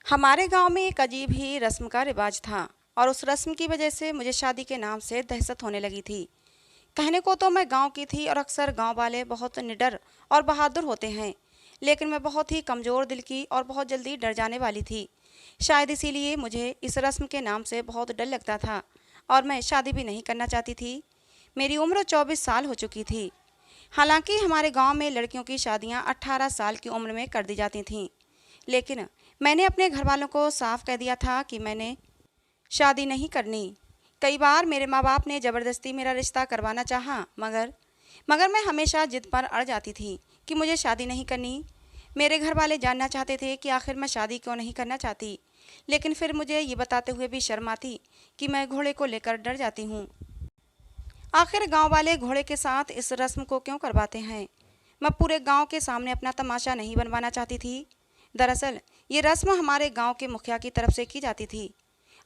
हमारे गांव में एक अजीब ही रस्म का रिवाज था और उस रस्म की वजह से मुझे शादी के नाम से दहशत होने लगी थी। कहने को तो मैं गांव की थी और अक्सर गांव वाले बहुत निडर और बहादुर होते हैं, लेकिन मैं बहुत ही कमज़ोर दिल की और बहुत जल्दी डर जाने वाली थी। शायद इसीलिए मुझे इस रस्म के नाम से बहुत डर लगता था और मैं शादी भी नहीं करना चाहती थी। मेरी उम्र 24 साल हो चुकी थी। हालांकि हमारे गांव में लड़कियों की शादियां 18 साल की उम्र में कर दी जाती थीं, लेकिन मैंने अपने घर वालों को साफ कह दिया था कि मैंने शादी नहीं करनी। कई बार मेरे माँ बाप ने ज़बरदस्ती मेरा रिश्ता करवाना चाहा, मगर मगर मैं हमेशा जिद पर अड़ जाती थी कि मुझे शादी नहीं करनी। मेरे घर वाले जानना चाहते थे कि आखिर मैं शादी क्यों नहीं करना चाहती, लेकिन फिर मुझे ये बताते हुए भी शर्म आती कि मैं घोड़े को लेकर डर जाती हूँ। आखिर गांव वाले घोड़े के साथ इस रस्म को क्यों करवाते हैं? मैं पूरे गांव के सामने अपना तमाशा नहीं बनवाना चाहती थी। दरअसल ये रस्म हमारे गांव के मुखिया की तरफ से की जाती थी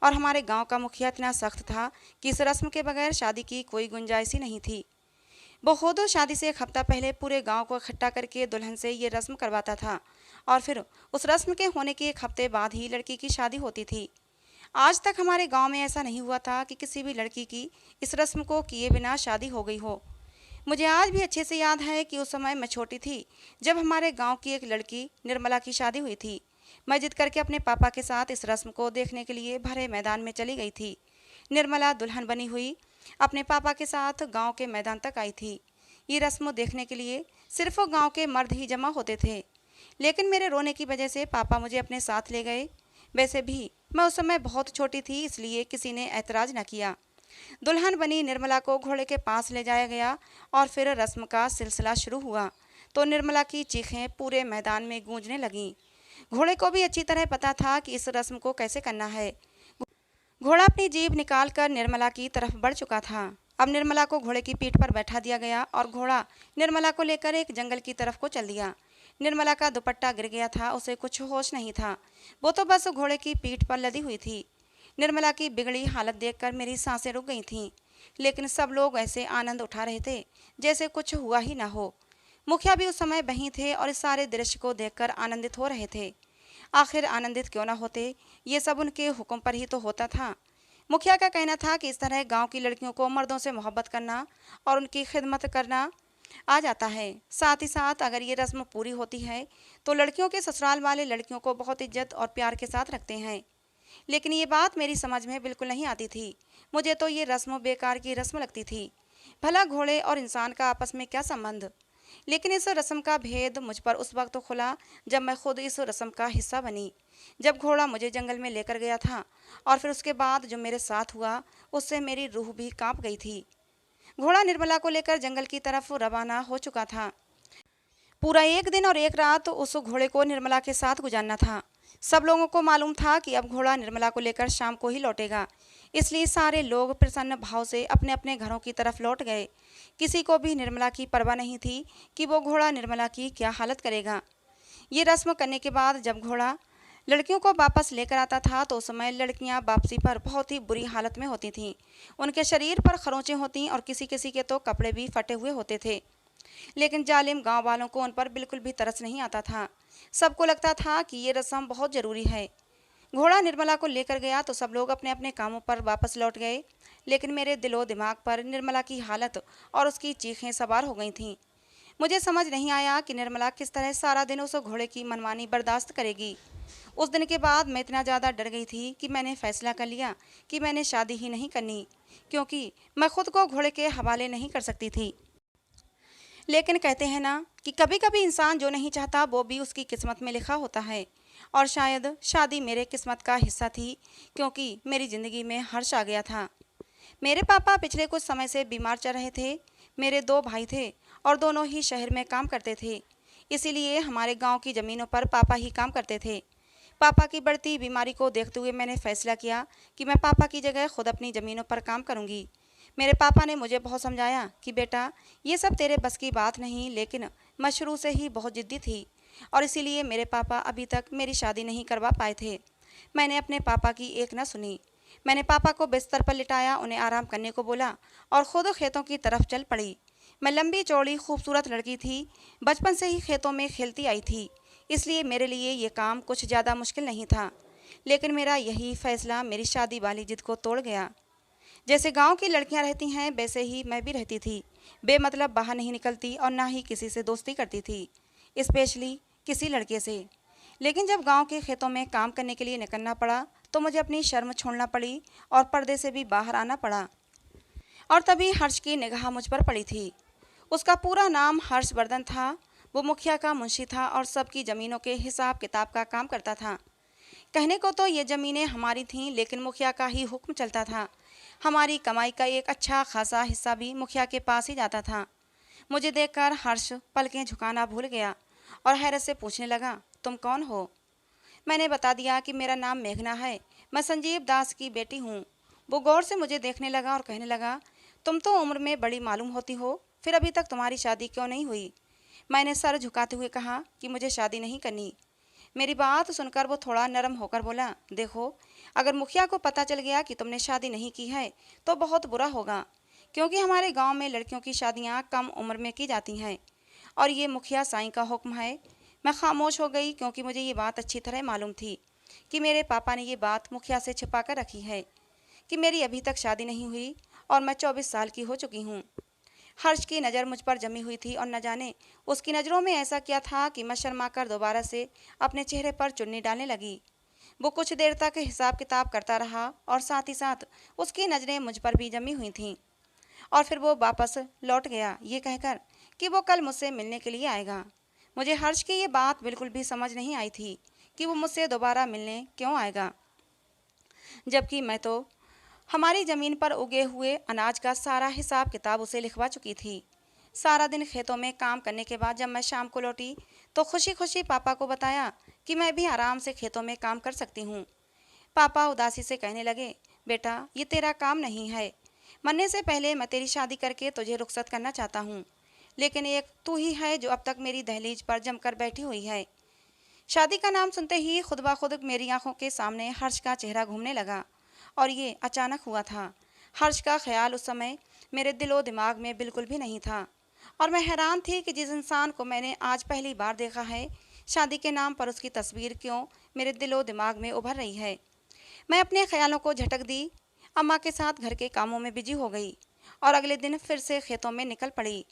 और हमारे गांव का मुखिया इतना सख्त था कि इस रस्म के बगैर शादी की कोई गुंजाइश ही नहीं थी। वो खुद शादी से एक हफ्ता पहले पूरे गांव को इकट्ठा करके दुल्हन से ये रस्म करवाता था और फिर उस रस्म के होने के एक हफ्ते बाद ही लड़की की शादी होती थी। आज तक हमारे गांव में ऐसा नहीं हुआ था कि किसी भी लड़की की इस रस्म को किए बिना शादी हो गई हो। मुझे आज भी अच्छे से याद है कि उस समय मैं छोटी थी जब हमारे गांव की एक लड़की निर्मला की शादी हुई थी। मैं जिद करके अपने पापा के साथ इस रस्म को देखने के लिए भरे मैदान में चली गई थी। निर्मला दुल्हन बनी हुई अपने पापा के साथ गांव के मैदान तक आई थी। ये रस्म देखने के लिए सिर्फ गांव के मर्द ही जमा होते थे, लेकिन मेरे रोने की वजह से पापा मुझे अपने साथ ले गए। वैसे भी मैं उस समय बहुत छोटी थी, इसलिए किसी ने ऐतराज न किया। दुल्हन बनी निर्मला को घोड़े के पास ले जाया गया और फिर रस्म का सिलसिला शुरू हुआ तो निर्मला की चीखें पूरे मैदान में गूंजने लगीं। घोड़े को भी अच्छी तरह पता था कि इस रस्म को कैसे करना है। घोड़ा अपनी जीभ निकालकर निर्मला की तरफ बढ़ चुका था। अब निर्मला को घोड़े की पीठ पर बैठा दिया गया और घोड़ा निर्मला को लेकर एक जंगल की तरफ को चल दिया। निर्मला का दुपट्टा गिर गया था, उसे कुछ होश नहीं था। वो तो बस घोड़े की पीठ पर लदी हुई थी। निर्मला की बिगड़ी हालत देखकर मेरी सांसें रुक गई थीं, लेकिन सब लोग ऐसे आनंद उठा रहे थे जैसे कुछ हुआ ही ना हो। मुखिया भी उस समय वहीं थे और इस सारे दृश्य को देखकर आनंदित हो रहे थे। आखिर आनंदित क्यों ना होते, ये सब उनके हुक्म पर ही तो होता था। मुखिया का कहना था कि इस तरह गांव की लड़कियों को मर्दों से मोहब्बत करना और उनकी खिदमत करना आ जाता है। साथ ही साथ अगर ये रस्म पूरी होती है तो लड़कियों के ससुराल वाले लड़कियों को बहुत इज्जत और प्यार के साथ रखते हैं। लेकिन ये बात मेरी समझ में बिल्कुल नहीं आती थी। मुझे तो ये रस्म बेकार की रस्म लगती थी। भला घोड़े और इंसान का आपस में क्या संबंध? लेकिन इस रस्म का भेद मुझ पर उस वक्त खुला जब मैं खुद इस रस्म का हिस्सा बनी। जब घोड़ा मुझे जंगल में लेकर गया था और फिर उसके बाद जो मेरे साथ हुआ, उससे मेरी रूह भी कांप गई थी। घोड़ा निर्मला को लेकर जंगल की तरफ रवाना हो चुका था। पूरा एक दिन और एक रात उस घोड़े को निर्मला के साथ गुजारना था। सब लोगों को मालूम था कि अब घोड़ा निर्मला को लेकर शाम को ही लौटेगा, इसलिए सारे लोग प्रसन्न भाव से अपने अपने घरों की तरफ लौट गए। किसी को भी निर्मला की परवाह नहीं थी कि वो घोड़ा निर्मला की क्या हालत करेगा। ये रस्म करने के बाद जब घोड़ा लड़कियों को वापस लेकर आता था तो उस समय लड़कियां वापसी पर बहुत ही बुरी हालत में होती थीं। उनके शरीर पर खरोंचें होती और किसी किसी के तो कपड़े भी फटे हुए होते थे। लेकिन जालिम गांव वालों को उन पर बिल्कुल भी तरस नहीं आता था। सबको लगता था कि ये रस्म बहुत ज़रूरी है। घोड़ा निर्मला को लेकर गया तो सब लोग अपने अपने कामों पर वापस लौट गए, लेकिन मेरे दिलो दिमाग पर निर्मला की हालत और उसकी चीखें सवार हो गई थीं। मुझे समझ नहीं आया कि निर्मला किस तरह सारा दिन उस घोड़े की मनमानी बर्दाश्त करेगी। उस दिन के बाद मैं इतना ज़्यादा डर गई थी कि मैंने फैसला कर लिया कि मैंने शादी ही नहीं करनी, क्योंकि मैं खुद को घोड़े के हवाले नहीं कर सकती थी। लेकिन कहते हैं ना कि कभी कभी इंसान जो नहीं चाहता वो भी उसकी किस्मत में लिखा होता है, और शायद शादी मेरे किस्मत का हिस्सा थी, क्योंकि मेरी ज़िंदगी में हर्ष आ गया था। मेरे पापा पिछले कुछ समय से बीमार चल रहे थे। मेरे दो भाई थे और दोनों ही शहर में काम करते थे, इसीलिए हमारे गांव की ज़मीनों पर पापा ही काम करते थे। पापा की बढ़ती बीमारी को देखते हुए मैंने फैसला किया कि मैं पापा की जगह खुद अपनी ज़मीनों पर काम करूंगी। मेरे पापा ने मुझे बहुत समझाया कि बेटा, ये सब तेरे बस की बात नहीं, लेकिन मैं शुरू से ही बहुत ज़िद्दी थी और इसीलिए मेरे पापा अभी तक मेरी शादी नहीं करवा पाए थे। मैंने अपने पापा की एक न सुनी। मैंने पापा को बिस्तर पर लिटाया, उन्हें आराम करने को बोला और खुद खेतों की तरफ चल पड़ी। मैं लंबी चौड़ी खूबसूरत लड़की थी, बचपन से ही खेतों में खेलती आई थी, इसलिए मेरे लिए ये काम कुछ ज़्यादा मुश्किल नहीं था। लेकिन मेरा यही फैसला मेरी शादी वाली जिद को तोड़ गया। जैसे गांव की लड़कियां रहती हैं वैसे ही मैं भी रहती थी। बेमतलब बाहर नहीं निकलती और ना ही किसी से दोस्ती करती थी, स्पेशली किसी लड़के से। लेकिन जब गांव के खेतों में काम करने के लिए निकलना पड़ा तो मुझे अपनी शर्म छोड़ना पड़ी और पर्दे से भी बाहर आना पड़ा। और तभी हर्ष की निगाह मुझ पर पड़ी थी। उसका पूरा नाम हर्षवर्धन था। वो मुखिया का मुंशी था और सबकी ज़मीनों के हिसाब किताब का काम करता था। कहने को तो ये ज़मीनें हमारी थीं, लेकिन मुखिया का ही हुक्म चलता था। हमारी कमाई का एक अच्छा खासा हिस्सा भी मुखिया के पास ही जाता था। मुझे देखकर हर्ष पलकें झुकाना भूल गया और हैरत से पूछने लगा, तुम कौन हो? मैंने बता दिया कि मेरा नाम मेघना है, मैं संजीव दास की बेटी हूँ। वो गौर से मुझे देखने लगा और कहने लगा, तुम तो उम्र में बड़ी मालूम होती हो, फिर अभी तक तुम्हारी शादी क्यों नहीं हुई? मैंने सर झुकाते हुए कहा कि मुझे शादी नहीं करनी। मेरी बात सुनकर वो थोड़ा नरम होकर बोला, देखो, अगर मुखिया को पता चल गया कि तुमने शादी नहीं की है तो बहुत बुरा होगा, क्योंकि हमारे गांव में लड़कियों की शादियां कम उम्र में की जाती हैं और ये मुखिया साईं का हुक्म है। मैं खामोश हो गई, क्योंकि मुझे ये बात अच्छी तरह मालूम थी कि मेरे पापा ने ये बात मुखिया से छिपा कर रखी है कि मेरी अभी तक शादी नहीं हुई और मैं 24 साल की हो चुकी हूँ। हर्ष की नज़र मुझ पर जमी हुई थी और न जाने उसकी नज़रों में ऐसा क्या था कि मैं शर्मा कर दोबारा से अपने चेहरे पर चुन्नी डालने लगी। वो कुछ देर तक हिसाब किताब करता रहा और साथ ही साथ उसकी नज़रें मुझ पर भी जमी हुई थीं। और फिर वो वापस लौट गया ये कहकर कि वो कल मुझसे मिलने के लिए आएगा। मुझे हर्ष की ये बात बिल्कुल भी समझ नहीं आई थी कि वो मुझसे दोबारा मिलने क्यों आएगा, जबकि मैं तो हमारी ज़मीन पर उगे हुए अनाज का सारा हिसाब किताब उसे लिखवा चुकी थी। सारा दिन खेतों में काम करने के बाद जब मैं शाम को लौटी तो खुशी खुशी पापा को बताया कि मैं भी आराम से खेतों में काम कर सकती हूँ। पापा उदासी से कहने लगे, बेटा, ये तेरा काम नहीं है। मरने से पहले मैं तेरी शादी करके तुझे रुखसत करना चाहता हूँ, लेकिन एक तू ही है जो अब तक मेरी दहलीज पर जमकर बैठी हुई है। शादी का नाम सुनते ही खुद ब खुद मेरी आंखों के सामने हर्ष का चेहरा घूमने लगा और ये अचानक हुआ था। हर्ष का ख्याल उस समय मेरे दिलो दिमाग में बिल्कुल भी नहीं था और मैं हैरान थी कि जिस इंसान को मैंने आज पहली बार देखा है, शादी के नाम पर उसकी तस्वीर क्यों मेरे दिलो दिमाग में उभर रही है। मैं अपने ख्यालों को झटक दी, अम्मा के साथ घर के कामों में बिजी हो गई और अगले दिन फिर से खेतों में निकल पड़ी,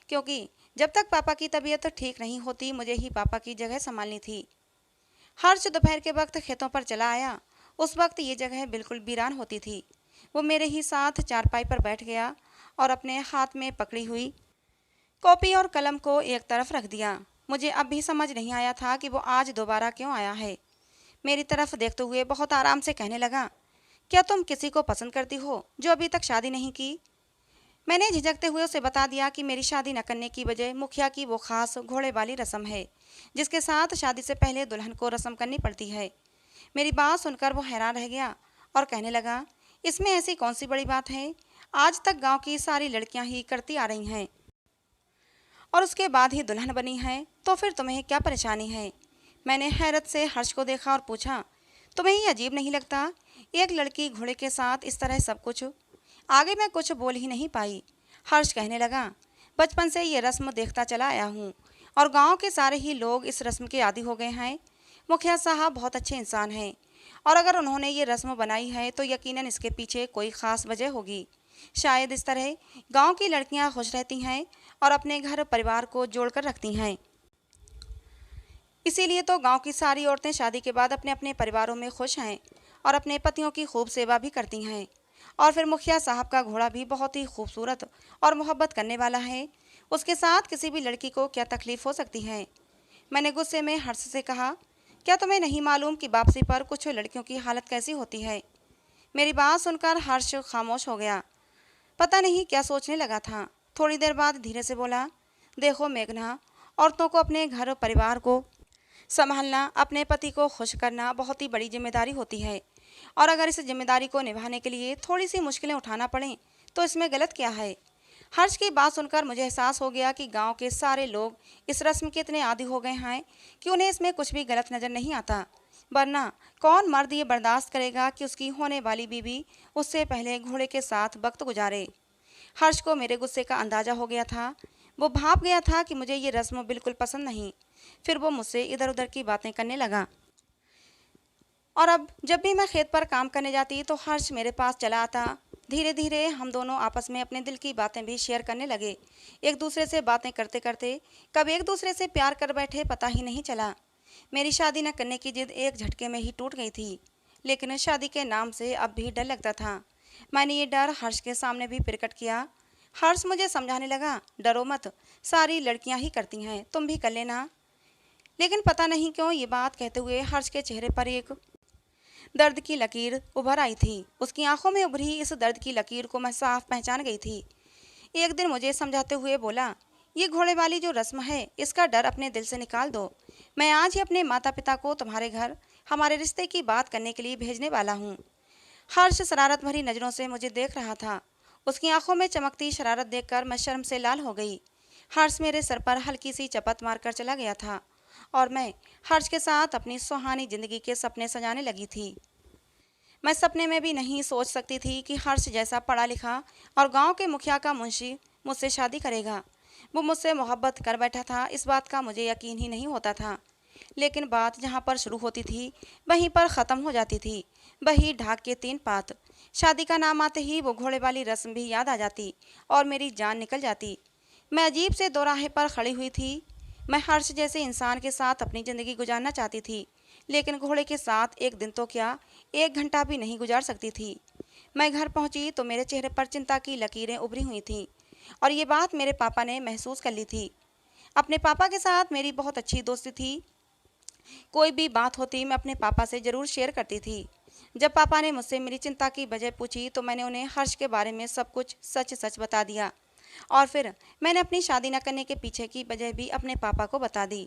क्योंकि जब तक पापा की तबीयत ठीक नहीं होती मुझे ही पापा की जगह संभालनी थी। हर्ष दोपहर के वक्त खेतों पर चला आया। उस वक्त ये जगह बिल्कुल वीरान होती थी। वो मेरे ही साथ चारपाई पर बैठ गया और अपने हाथ में पकड़ी हुई कॉपी और कलम को एक तरफ रख दिया। मुझे अब भी समझ नहीं आया था कि वो आज दोबारा क्यों आया है। मेरी तरफ देखते हुए बहुत आराम से कहने लगा, क्या तुम किसी को पसंद करती हो जो अभी तक शादी नहीं की? मैंने झिझकते हुए उसे बता दिया कि मेरी शादी न करने की वजह मुखिया की वो खास घोड़े वाली रस्म है, जिसके साथ शादी से पहले दुल्हन को रस्म करनी पड़ती है। मेरी बात सुनकर वो हैरान रह गया और कहने लगा, इसमें ऐसी कौन सी बड़ी बात है? आज तक गांव की सारी लड़कियां ही करती आ रही हैं और उसके बाद ही दुल्हन बनी है, तो फिर तुम्हें क्या परेशानी है? मैंने हैरत से हर्ष को देखा और पूछा, तुम्हें ये अजीब नहीं लगता? एक लड़की घोड़े के साथ इस तरह सब कुछ? आगे मैं कुछ बोल ही नहीं पाई। हर्ष कहने लगा, बचपन से ये रस्म देखता चला आया हूँ और गांव के सारे ही लोग इस रस्म के आदी हो गए हैं। मुखिया साहब बहुत अच्छे इंसान हैं और अगर उन्होंने ये रस्म बनाई है तो यकीनन इसके पीछे कोई ख़ास वजह होगी। शायद इस तरह गांव की लड़कियां खुश रहती हैं और अपने घर परिवार को जोड़कर रखती हैं। इसीलिए तो गांव की सारी औरतें शादी के बाद अपने अपने परिवारों में खुश हैं और अपने पतियों की खूब सेवा भी करती हैं। और फिर मुखिया साहब का घोड़ा भी बहुत ही खूबसूरत और मोहब्बत करने वाला है। उसके साथ किसी भी लड़की को क्या तकलीफ़ हो सकती है? मैंने गुस्से में हर्ष से कहा, क्या तुम्हें नहीं मालूम कि वापसी पर कुछ लड़कियों की हालत कैसी होती है? मेरी बात सुनकर हर्ष खामोश हो गया। पता नहीं क्या सोचने लगा था। थोड़ी देर बाद धीरे से बोला, देखो मेघना, औरतों को अपने घर परिवार को संभालना, अपने पति को खुश करना बहुत ही बड़ी जिम्मेदारी होती है और अगर इस जिम्मेदारी को निभाने के लिए थोड़ी सी मुश्किलें उठाना पड़ें तो इसमें गलत क्या है? हर्ष की बात सुनकर मुझे एहसास हो गया कि गांव के सारे लोग इस रस्म के इतने आदी हो गए हैं कि उन्हें इसमें कुछ भी गलत नज़र नहीं आता। वरना कौन मर्द ये बर्दाश्त करेगा कि उसकी होने वाली बीवी उससे पहले घोड़े के साथ वक्त गुजारे? हर्ष को मेरे गुस्से का अंदाज़ा हो गया था। वो भाप गया था कि मुझे ये रस्म बिल्कुल पसंद नहीं। फिर वो मुझसे इधर उधर की बातें करने लगा। और अब जब भी मैं खेत पर काम करने जाती तो हर्ष मेरे पास चला आता। धीरे धीरे हम दोनों आपस में अपने दिल की बातें भी शेयर करने लगे। एक दूसरे से बातें करते करते कब एक दूसरे से प्यार कर बैठे पता ही नहीं चला। मेरी शादी न करने की जिद एक झटके में ही टूट गई थी, लेकिन शादी के नाम से अब भी डर लगता था। मैंने ये डर हर्ष के सामने भी प्रकट किया। हर्ष मुझे समझाने लगा, डरो मत, सारी लड़कियां ही करती हैं, तुम भी कर लेना। लेकिन पता नहीं क्यों ये बात कहते हुए हर्ष के चेहरे पर एक दर्द की लकीर उभर आई थी। उसकी आंखों में उभरी इस दर्द की लकीर को मैं साफ पहचान गई थी। एक दिन मुझे समझाते हुए बोला, ये घोड़े वाली जो रस्म है इसका डर अपने दिल से निकाल दो। मैं आज ही अपने माता पिता को तुम्हारे घर हमारे रिश्ते की बात करने के लिए भेजने वाला हूँ। हर्ष शरारत भरी नज़रों से मुझे देख रहा था। उसकी आंखों में चमकती शरारत देखकर मैं शर्म से लाल हो गई। हर्ष मेरे सर पर हल्की सी चपत मारकर चला गया था और मैं हर्ष के साथ अपनी सुहानी जिंदगी के सपने सजाने लगी थी। मैं सपने में भी नहीं सोच सकती थी कि हर्ष जैसा पढ़ा लिखा और गांव के मुखिया का मुंशी मुझसे शादी करेगा। वो मुझसे मोहब्बत कर बैठा था, इस बात का मुझे यकीन ही नहीं होता था। लेकिन बात जहाँ पर शुरू होती थी वहीं पर ख़त्म हो जाती थी। वही ढाक के 3 पात। शादी का नाम आते ही वो घोड़े वाली रस्म भी याद आ जाती और मेरी जान निकल जाती। मैं अजीब से दोराहे पर खड़ी हुई थी। मैं हर्ष जैसे इंसान के साथ अपनी ज़िंदगी गुजारना चाहती थी, लेकिन घोड़े के साथ एक दिन तो क्या, 1 घंटा भी नहीं गुजार सकती थी। मैं घर पहुंची तो मेरे चेहरे पर चिंता की लकीरें उभरी हुई थीं और ये बात मेरे पापा ने महसूस कर ली थी। अपने पापा के साथ मेरी बहुत अच्छी दोस्ती थी। कोई भी बात होती मैं अपने पापा से ज़रूर शेयर करती थी। जब पापा ने मुझसे मेरी चिंता की वजह पूछी तो मैंने उन्हें हर्ष के बारे में सब कुछ सच सच बता दिया और फिर मैंने अपनी शादी न करने के पीछे की वजह भी अपने पापा को बता दी।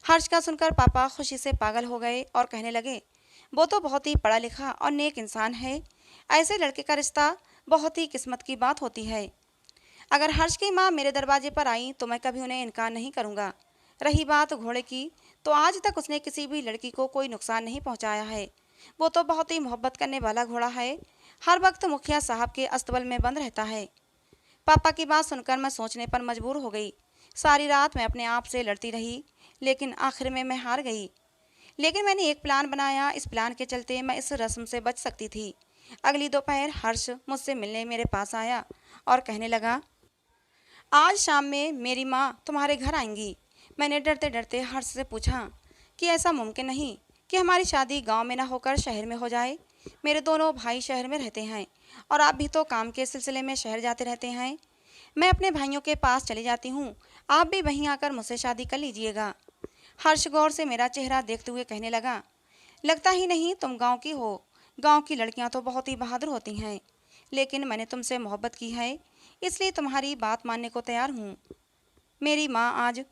हर्ष का सुनकर पापा खुशी से पागल हो गए और कहने लगे, वो तो बहुत ही पढ़ा लिखा और नेक इंसान है, ऐसे लड़के का रिश्ता बहुत ही किस्मत की बात होती है। अगर हर्ष की माँ मेरे दरवाजे पर आई तो मैं कभी उन्हें इनकार नहीं करूँगा। रही बात घोड़े की, तो आज तक उसने किसी भी लड़की को कोई नुकसान नहीं पहुँचाया है। वो तो बहुत ही मोहब्बत करने वाला घोड़ा है, हर वक्त मुखिया साहब के अस्तबल में बंद रहता है। पापा की बात सुनकर मैं सोचने पर मजबूर हो गई। सारी रात मैं अपने आप से लड़ती रही, लेकिन आखिर में मैं हार गई। लेकिन मैंने एक प्लान बनाया। इस प्लान के चलते मैं इस रस्म से बच सकती थी। अगली दोपहर हर्ष मुझसे मिलने मेरे पास आया और कहने लगा, आज शाम में मेरी माँ तुम्हारे घर आएंगी। मैंने डरते डरते हर्ष से पूछा कि ऐसा मुमकिन नहीं कि हमारी शादी गांव में ना होकर शहर में हो जाए। मेरे दोनों भाई शहर में रहते हैं और आप भी तो काम के सिलसिले में शहर जाते रहते हैं। मैं अपने भाइयों के पास चली जाती हूँ, आप भी वहीं आकर मुझसे शादी कर लीजिएगा। हर्ष गौर से मेरा चेहरा देखते हुए कहने लगा, लगता ही नहीं तुम गांव की हो। गांव की लड़कियां तो बहुत ही बहादुर होती हैं, लेकिन मैंने तुमसे मोहब्बत की है, इसलिए तुम्हारी बात मानने को तैयार हूँ। मेरी माँ आज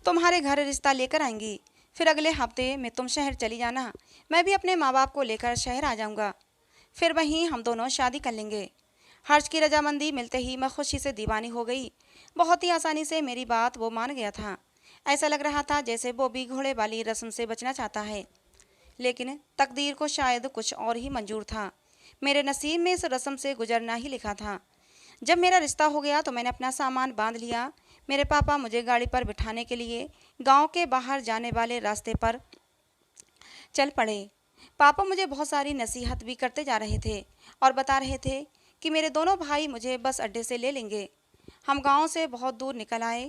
तुम्हारे घर रिश्ता लेकर आएंगी, फिर अगले हफ्ते में तुम शहर चली जाना। मैं भी अपने माँ बाप को लेकर शहर आ जाऊँगा, फिर वहीं हम दोनों शादी कर लेंगे। हर्ष की रजामंदी मिलते ही मैं खुशी से दीवानी हो गई। बहुत ही आसानी से मेरी बात वो मान गया था। ऐसा लग रहा था जैसे वो भी घोड़े वाली रस्म से बचना चाहता है, लेकिन तकदीर को शायद कुछ और ही मंजूर था। मेरे नसीब में इस रस्म से गुजरना ही लिखा था। जब मेरा रिश्ता हो गया तो मैंने अपना सामान बांध लिया। मेरे पापा मुझे गाड़ी पर बिठाने के लिए गांव के बाहर जाने वाले रास्ते पर चल पड़े। पापा मुझे बहुत सारी नसीहत भी करते जा रहे थे और बता रहे थे कि मेरे दोनों भाई मुझे बस अड्डे से ले लेंगे। हम गांव से बहुत दूर निकल आए।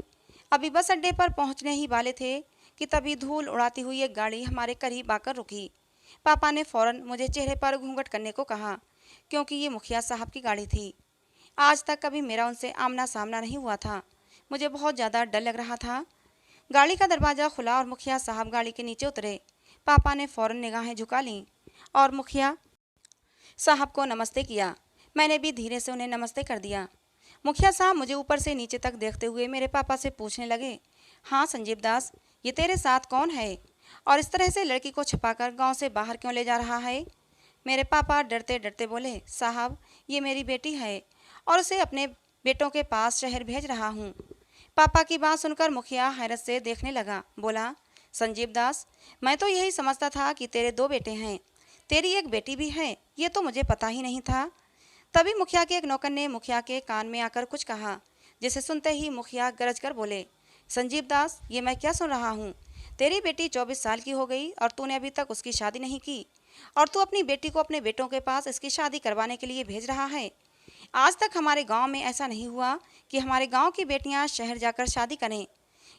अभी बस अड्डे पर पहुंचने ही वाले थे कि तभी धूल उड़ाती हुई एक गाड़ी हमारे करीब आकर रुकी। पापा ने फौरन मुझे चेहरे पर घूंघट करने को कहा, क्योंकि ये मुखिया साहब की गाड़ी थी। आज तक कभी मेरा उनसे आमना सामना नहीं हुआ था। मुझे बहुत ज़्यादा डर लग रहा था। गाड़ी का दरवाज़ा खुला और मुखिया साहब गाड़ी के नीचे उतरे। पापा ने फ़ौरन निगाहें झुका लीं और मुखिया साहब को नमस्ते किया। मैंने भी धीरे से उन्हें नमस्ते कर दिया। मुखिया साहब मुझे ऊपर से नीचे तक देखते हुए मेरे पापा से पूछने लगे, हाँ संजीव दास, ये तेरे साथ कौन है और इस तरह से लड़की को छिपाकर गांव से बाहर क्यों ले जा रहा है? मेरे पापा डरते डरते बोले, साहब ये मेरी बेटी है और उसे अपने बेटों के पास शहर भेज रहा हूँ। पापा की बात सुनकर मुखिया हैरत से देखने लगा। बोला, संजीव दास, मैं तो यही समझता था कि तेरे 2 बेटे हैं, तेरी एक बेटी भी है, ये तो मुझे पता ही नहीं था। तभी मुखिया के एक नौकर ने मुखिया के कान में आकर कुछ कहा, जिसे सुनते ही मुखिया गरज कर बोले, संजीव दास, ये मैं क्या सुन रहा हूँ? तेरी बेटी 24 साल की हो गई और तूने अभी तक उसकी शादी नहीं की, और तू अपनी बेटी को अपने बेटों के पास इसकी शादी करवाने के लिए भेज रहा है। आज तक हमारे गांव में ऐसा नहीं हुआ कि हमारे गांव की बेटियां शहर जाकर शादी करें।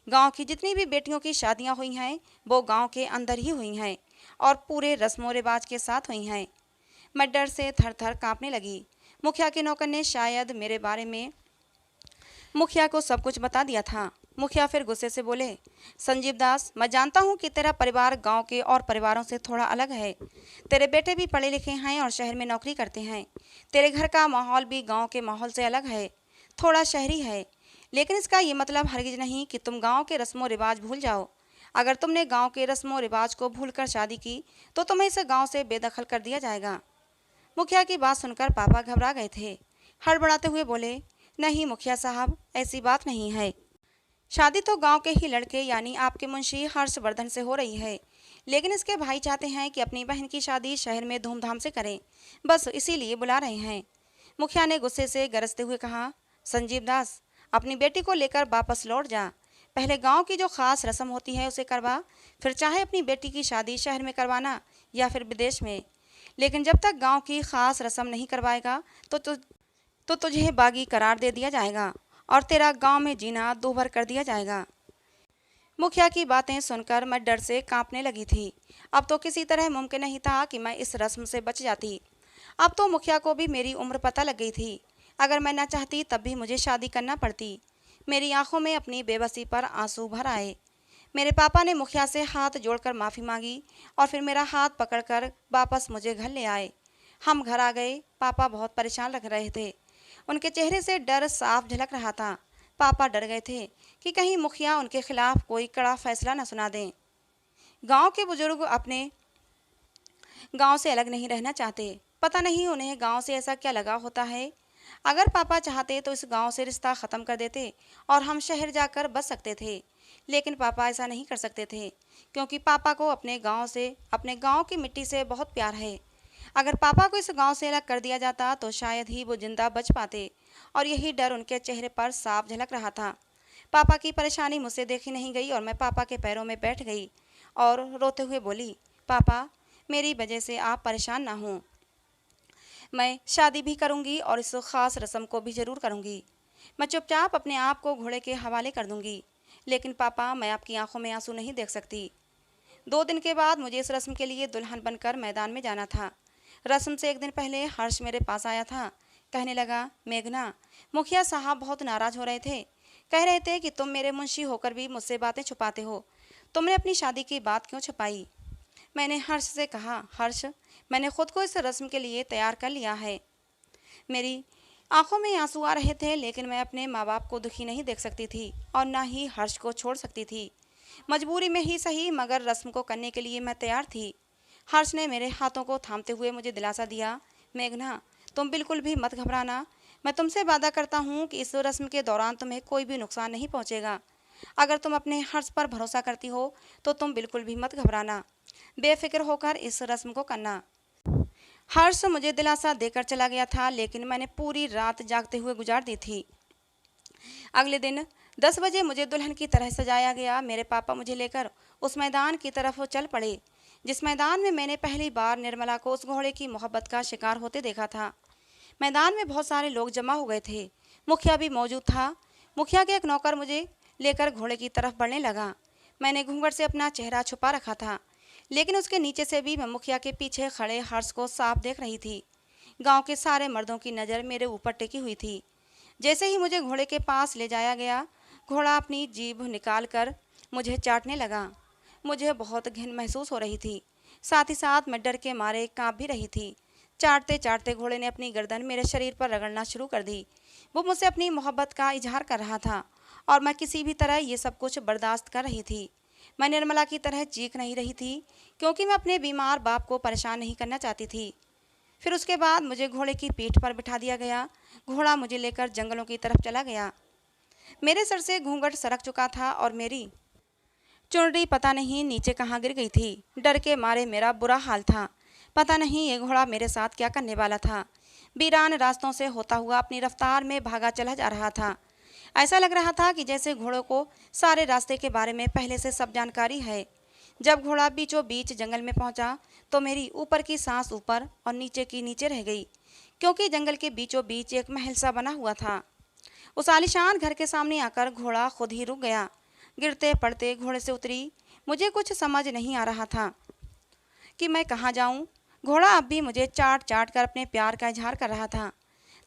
गांव की जितनी भी बेटियों की शादियां हुई हैं वो गांव के अंदर ही हुई हैं और पूरे रस्मों रिवाज के साथ हुई हैं। मैं डर से थर थर कांपने लगी। मुखिया के नौकर ने शायद मेरे बारे में मुखिया को सब कुछ बता दिया था। मुखिया फिर गुस्से से बोले, संजीव दास, मैं जानता हूँ कि तेरा परिवार गांव के और परिवारों से थोड़ा अलग है। तेरे बेटे भी पढ़े लिखे हैं और शहर में नौकरी करते हैं। तेरे घर का माहौल भी गांव के माहौल से अलग है, थोड़ा शहरी है। लेकिन इसका ये मतलब हरगिज नहीं कि तुम गांव के रस्मों रिवाज भूल जाओ। अगर तुमने गांव के रस्मों रिवाज को भूलकर शादी की तो तुम्हें इस गांव से बेदखल कर दिया जाएगा। मुखिया की बात सुनकर पापा घबरा गए थे। हड़बड़ाते हुए बोले, नहीं मुखिया साहब, ऐसी बात नहीं है। शादी तो गांव के ही लड़के यानी आपके मुंशी हर्षवर्धन से हो रही है, लेकिन इसके भाई चाहते हैं कि अपनी बहन की शादी शहर में धूमधाम से करें, बस इसीलिए बुला रहे हैं। मुखिया ने गुस्से से गरजते हुए कहा, संजीव दास, अपनी बेटी को लेकर वापस लौट जा। पहले गांव की जो खास रस्म होती है उसे करवा, फिर चाहे अपनी बेटी की शादी शहर में करवाना या फिर विदेश में। लेकिन जब तक गांव की खास रस्म नहीं करवाएगा तो तुझे बागी करार दे दिया जाएगा और तेरा गांव में जीना दूभर कर दिया जाएगा। मुखिया की बातें सुनकर मैं डर से कांपने लगी थी। अब तो किसी तरह मुमकिन नहीं था कि मैं इस रस्म से बच जाती। अब तो मुखिया को भी मेरी उम्र पता लग गई थी। अगर मैं न चाहती तब भी मुझे शादी करना पड़ती। मेरी आंखों में अपनी बेबसी पर आंसू भर आए। मेरे पापा ने मुखिया से हाथ जोड़कर माफ़ी मांगी और फिर मेरा हाथ पकड़कर वापस मुझे घर ले आए। हम घर आ गए। पापा बहुत परेशान लग रहे थे। उनके चेहरे से डर साफ झलक रहा था। पापा डर गए थे कि कहीं मुखिया उनके खिलाफ कोई कड़ा फैसला न सुना दें। गांव के बुजुर्ग अपने गांव से अलग नहीं रहना चाहते। पता नहीं उन्हें गांव से ऐसा क्या लगा होता है। अगर पापा चाहते तो इस गांव से रिश्ता ख़त्म कर देते और हम शहर जाकर बस सकते थे। लेकिन पापा ऐसा नहीं कर सकते थे, क्योंकि पापा को अपने गांव से, अपने गांव की मिट्टी से बहुत प्यार है। अगर पापा को इस गांव से अलग कर दिया जाता तो शायद ही वो जिंदा बच पाते, और यही डर उनके चेहरे पर साफ झलक रहा था। पापा की परेशानी मुझसे देखी नहीं गई और मैं पापा के पैरों में बैठ गई और रोते हुए बोली, पापा, मेरी वजह से आप परेशान ना हों। मैं शादी भी करूंगी और इस खास रस्म को भी ज़रूर करूंगी। मैं चुपचाप अपने आप को घोड़े के हवाले कर दूंगी। लेकिन पापा, मैं आपकी आंखों में आंसू नहीं देख सकती। 2 दिन के बाद मुझे इस रस्म के लिए दुल्हन बनकर मैदान में जाना था। रस्म से 1 दिन पहले हर्ष मेरे पास आया था। कहने लगा, मेघना, मुखिया साहब बहुत नाराज़ हो रहे थे। कह रहे थे कि तुम मेरे मुंशी होकर भी मुझसे बातें छुपाते हो। तुमने अपनी शादी की बात क्यों छुपाई? मैंने हर्ष से कहा, हर्ष, मैंने खुद को इस रस्म के लिए तैयार कर लिया है। मेरी आंखों में आंसू आ रहे थे, लेकिन मैं अपने माँ बाप को दुखी नहीं देख सकती थी और ना ही हर्ष को छोड़ सकती थी। मजबूरी में ही सही, मगर रस्म को करने के लिए मैं तैयार थी। हर्ष ने मेरे हाथों को थामते हुए मुझे दिलासा दिया, मेघना, तुम बिल्कुल भी मत घबराना। मैं तुमसे वादा करता हूँ कि इस रस्म के दौरान तुम्हें कोई भी नुकसान नहीं पहुँचेगा। अगर तुम अपने हर्ष पर भरोसा करती हो तो तुम बिल्कुल भी मत घबराना। बेफिक्र होकर इस रस्म को करना। हर्ष मुझे दिलासा देकर चला गया था, लेकिन मैंने पूरी रात जागते हुए गुजार दी थी। अगले दिन 10 बजे मुझे दुल्हन की तरह सजाया गया। मेरे पापा मुझे लेकर उस मैदान की तरफ चल पड़े जिस मैदान में मैंने पहली बार निर्मला को उस घोड़े की मोहब्बत का शिकार होते देखा था। मैदान में बहुत सारे लोग जमा हो गए थे। मुखिया भी मौजूद था। मुखिया के एक नौकर मुझे लेकर घोड़े की तरफ बढ़ने लगा। मैंने घूंघट से अपना चेहरा छुपा रखा था, लेकिन उसके नीचे से भी मैं मुखिया के पीछे खड़े हर्ष को साफ देख रही थी। गांव के सारे मर्दों की नज़र मेरे ऊपर टिकी हुई थी। जैसे ही मुझे घोड़े के पास ले जाया गया, घोड़ा अपनी जीभ निकाल कर मुझे चाटने लगा। मुझे बहुत घिन महसूस हो रही थी। साथ ही साथ मैं डर के मारे काँप भी रही थी। चाटते चाटते घोड़े ने अपनी गर्दन मेरे शरीर पर रगड़ना शुरू कर दी। वो मुझसे अपनी मोहब्बत का इजहार कर रहा था और मैं किसी भी तरह ये सब कुछ बर्दाश्त कर रही थी। मैं निर्मला की तरह चीख नहीं रही थी, क्योंकि मैं अपने बीमार बाप को परेशान नहीं करना चाहती थी। फिर उसके बाद मुझे घोड़े की पीठ पर बिठा दिया गया। घोड़ा मुझे लेकर जंगलों की तरफ चला गया। मेरे सर से घूंघट सरक चुका था और मेरी चुनरी पता नहीं नीचे कहाँ गिर गई थी। डर के मारे मेरा बुरा हाल था। पता नहीं ये घोड़ा मेरे साथ क्या करने वाला था। वीरान रास्तों से होता हुआ अपनी रफ्तार में भागा चला जा रहा था। ऐसा लग रहा था कि जैसे घोड़ों को सारे रास्ते के बारे में पहले से सब जानकारी है। जब घोड़ा बीचों बीच जंगल में पहुंचा तो मेरी ऊपर की सांस ऊपर और नीचे की नीचे रह गई, क्योंकि जंगल के बीचों बीच एक महल सा बना हुआ था। उस आलीशान घर के सामने आकर घोड़ा खुद ही रुक गया। गिरते पड़ते घोड़े से उतरी। मुझे कुछ समझ नहीं आ रहा था कि मैं कहाँ जाऊं। घोड़ा अब भी मुझे चाट चाट कर अपने प्यार का इजहार कर रहा था।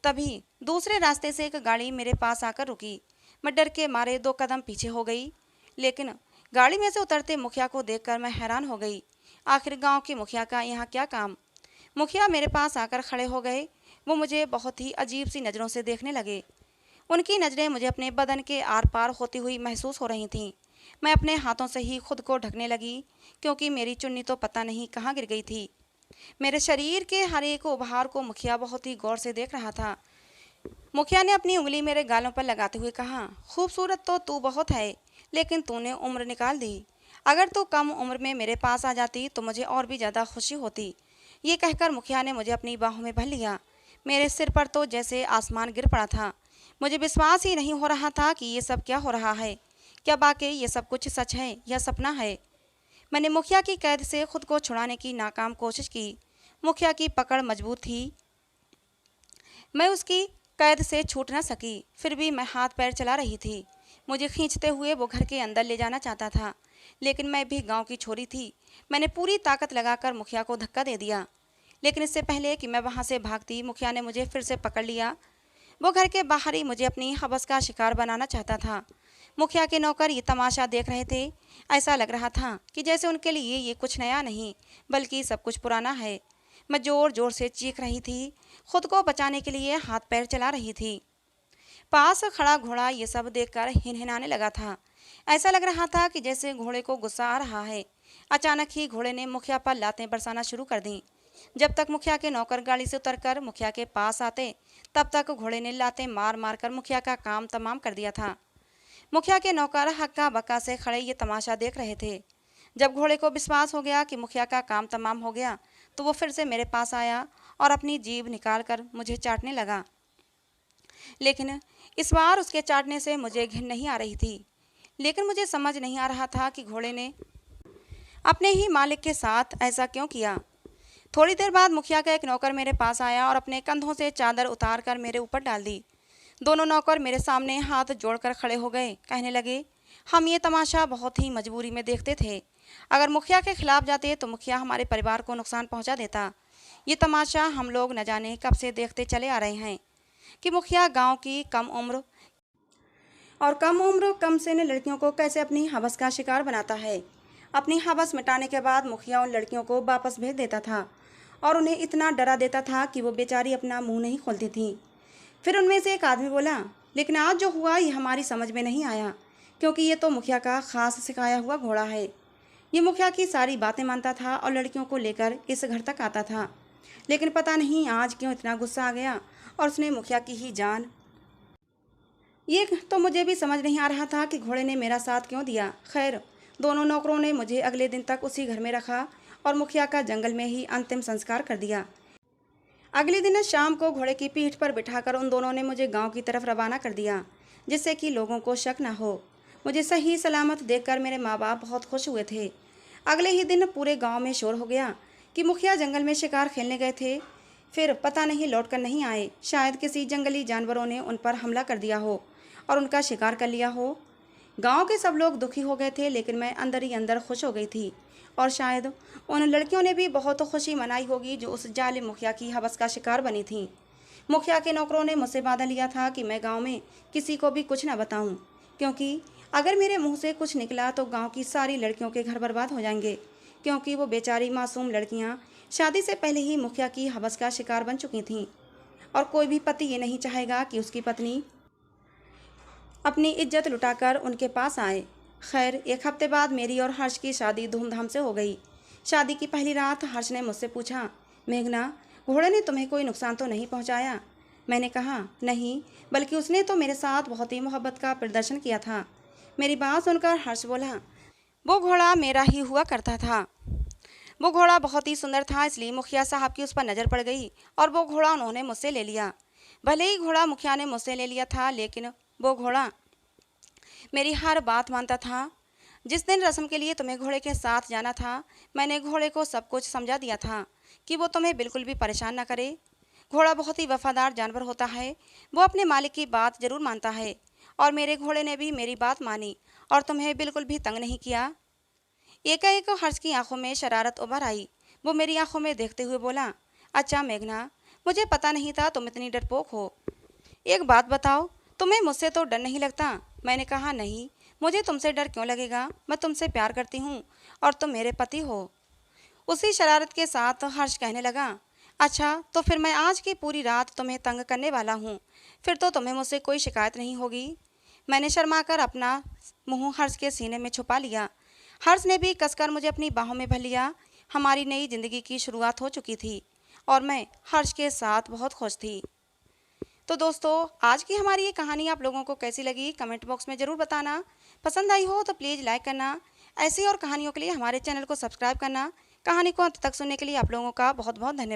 तभी दूसरे रास्ते से एक गाड़ी मेरे पास आकर रुकी। मैं डर के मारे 2 कदम पीछे हो गई, लेकिन गाड़ी में से उतरते मुखिया को देखकर मैं हैरान हो गई। आखिर गांव के मुखिया का यहाँ क्या काम। मुखिया मेरे पास आकर खड़े हो गए। वो मुझे बहुत ही अजीब सी नज़रों से देखने लगे। उनकी नज़रें मुझे अपने बदन के आर पार होती हुई महसूस हो रही थीं। मैं अपने हाथों से ही खुद को ढकने लगी, क्योंकि मेरी चुन्नी तो पता नहीं कहाँ गिर गई थी। मेरे शरीर के हर एक उभार को मुखिया बहुत ही गौर से देख रहा था। मुखिया ने अपनी उंगली मेरे गालों पर लगाते हुए कहा, खूबसूरत तो तू बहुत है, लेकिन तूने उम्र निकाल दी। अगर तू कम उम्र में मेरे पास आ जाती तो मुझे और भी ज़्यादा खुशी होती। ये कहकर मुखिया ने मुझे अपनी बाहों में भर लिया। मेरे सिर पर तो जैसे आसमान गिर पड़ा था। मुझे विश्वास ही नहीं हो रहा था कि ये सब क्या हो रहा है। क्या वाकई ये सब कुछ सच है या सपना है। मैंने मुखिया की कैद से खुद को छुड़ाने की नाकाम कोशिश की। मुखिया की पकड़ मजबूत थी। मैं उसकी कैद से छूट न सकी। फिर भी मैं हाथ पैर चला रही थी। मुझे खींचते हुए वो घर के अंदर ले जाना चाहता था, लेकिन मैं भी गांव की छोरी थी। मैंने पूरी ताकत लगाकर मुखिया को धक्का दे दिया, लेकिन इससे पहले कि मैं वहां से भागती, मुखिया ने मुझे फिर से पकड़ लिया। वो घर के बाहर ही मुझे अपनी हवस का शिकार बनाना चाहता था। मुखिया के नौकर ये तमाशा देख रहे थे। ऐसा लग रहा था कि जैसे उनके लिए ये कुछ नया नहीं, बल्कि सब कुछ पुराना है। मैं जोर जोर से चीख रही थी, खुद को बचाने के लिए हाथ पैर चला रही थी। पास खड़ा घोड़ा ये सब देखकर हिनहिनाने लगा था। ऐसा लग रहा था कि जैसे घोड़े को गुस्सा आ रहा है। अचानक ही घोड़े ने मुखिया पर लातें बरसाना शुरू कर दी। जब तक मुखिया के नौकर गाड़ी से उतरकर मुखिया के पास आते, तब तक घोड़े ने लातें मार मार कर मुखिया का काम तमाम कर दिया था। मुखिया के नौकर हक्का बक्का से खड़े ये तमाशा देख रहे थे। जब घोड़े को विश्वास हो गया कि मुखिया का काम तमाम हो गया, तो वो फिर से मेरे पास आया और अपनी जीभ निकालकर मुझे चाटने लगा। लेकिन इस बार उसके चाटने से मुझे घिन नहीं आ रही थी। लेकिन मुझे समझ नहीं आ रहा था कि घोड़े ने अपने ही मालिक के साथ ऐसा क्यों किया। थोड़ी देर बाद मुखिया का एक नौकर मेरे पास आया और अपने कंधों से चादर उतार कर मेरे ऊपर डाल दी। दोनों नौकर मेरे सामने हाथ जोड़कर खड़े हो गए। कहने लगे, हम ये तमाशा बहुत ही मजबूरी में देखते थे। अगर मुखिया के खिलाफ जाते तो मुखिया हमारे परिवार को नुकसान पहुंचा देता। ये तमाशा हम लोग न जाने कब से देखते चले आ रहे हैं कि मुखिया गांव की कम उम्र कम से न लड़कियों को कैसे अपनी हवस का शिकार बनाता है। अपनी हवस मिटाने के बाद मुखिया उन लड़कियों को वापस भेज देता था और उन्हें इतना डरा देता था कि वो बेचारी अपना मुंह नहीं खोलती थी। फिर उनमें से एक आदमी बोला, लेकिन आज जो हुआ ये हमारी समझ में नहीं आया, क्योंकि ये तो मुखिया का खास सिखाया हुआ घोड़ा है। ये मुखिया की सारी बातें मानता था और लड़कियों को लेकर इस घर तक आता था। लेकिन पता नहीं आज क्यों इतना गुस्सा आ गया और उसने मुखिया की ही जान। ये तो मुझे भी समझ नहीं आ रहा था कि घोड़े ने मेरा साथ क्यों दिया। खैर, दोनों नौकरों ने मुझे अगले दिन तक उसी घर में रखा और मुखिया का जंगल में ही अंतिम संस्कार कर दिया। अगले दिन शाम को घोड़े की पीठ पर बिठाकर उन दोनों ने मुझे गांव की तरफ रवाना कर दिया, जिससे कि लोगों को शक न हो। मुझे सही सलामत देखकर मेरे माँ बाप बहुत खुश हुए थे। अगले ही दिन पूरे गांव में शोर हो गया कि मुखिया जंगल में शिकार खेलने गए थे, फिर पता नहीं लौटकर नहीं आए। शायद किसी जंगली जानवरों ने उन पर हमला कर दिया हो और उनका शिकार कर लिया हो। गांव के सब लोग दुखी हो गए थे, लेकिन मैं अंदर ही अंदर खुश हो गई थी। और शायद उन लड़कियों ने भी बहुत खुशी मनाई होगी जो उस जालिम मुखिया की हवस का शिकार बनी थीं। मुखिया के नौकरों ने मुझसे वादा लिया था कि मैं गांव में किसी को भी कुछ न बताऊं, क्योंकि अगर मेरे मुंह से कुछ निकला तो गांव की सारी लड़कियों के घर बर्बाद हो जाएंगे, क्योंकि वो बेचारी मासूम लड़कियां शादी से पहले ही मुखिया की हवस का शिकार बन चुकी थीं। और कोई भी पति ये नहीं चाहेगा कि उसकी पत्नी अपनी इज्जत लुटाकर उनके पास आए। खैर, 1 हफ्ते बाद मेरी और हर्ष की शादी धूमधाम से हो गई। शादी की पहली रात हर्ष ने मुझसे पूछा, मेघना, घोड़े ने तुम्हें कोई नुकसान तो नहीं पहुंचाया? मैंने कहा, नहीं, बल्कि उसने तो मेरे साथ बहुत ही मोहब्बत का प्रदर्शन किया था। मेरी बात सुनकर हर्ष बोला, वो घोड़ा मेरा ही हुआ करता था। वो घोड़ा बहुत ही सुंदर था, इसलिए मुखिया साहब की उस पर नज़र पड़ गई और वो घोड़ा उन्होंने मुझसे ले लिया। भले ही घोड़ा मुखिया ने मुझसे ले लिया था, लेकिन वो घोड़ा मेरी हर बात मानता था। जिस दिन रस्म के लिए तुम्हें घोड़े के साथ जाना था, मैंने घोड़े को सब कुछ समझा दिया था कि वो तुम्हें बिल्कुल भी परेशान ना करे। घोड़ा बहुत ही वफादार जानवर होता है। वो अपने मालिक की बात जरूर मानता है और मेरे घोड़े ने भी मेरी बात मानी और तुम्हें बिल्कुल भी तंग नहीं किया। एकाएक हर्ष की आंखों में शरारत उभर आई। वो मेरी आंखों में देखते हुए बोला, अच्छा मेघना, मुझे पता नहीं था तुम इतनी डरपोक हो। एक बात बताओ, तुम्हें मुझसे तो डर नहीं लगता? मैंने कहा, नहीं, मुझे तुमसे डर क्यों लगेगा, मैं तुमसे प्यार करती हूँ और तुम मेरे पति हो। उसी शरारत के साथ हर्ष कहने लगा, अच्छा तो फिर मैं आज की पूरी रात तुम्हें तंग करने वाला हूँ, फिर तो तुम्हें मुझसे कोई शिकायत नहीं होगी। मैंने शर्माकर अपना मुंह हर्ष के सीने में छुपा लिया। हर्ष ने भी कसकर मुझे अपनी बाहों में भर लिया। हमारी नई जिंदगी की शुरुआत हो चुकी थी और मैं हर्ष के साथ बहुत खुश थी। तो दोस्तों, आज की हमारी ये कहानी आप लोगों को कैसी लगी, कमेंट बॉक्स में ज़रूर बताना। पसंद आई हो तो प्लीज़ लाइक करना। ऐसी और कहानियों के लिए हमारे चैनल को सब्सक्राइब करना। कहानी को अंत तक सुनने के लिए आप लोगों का बहुत बहुत धन्यवाद।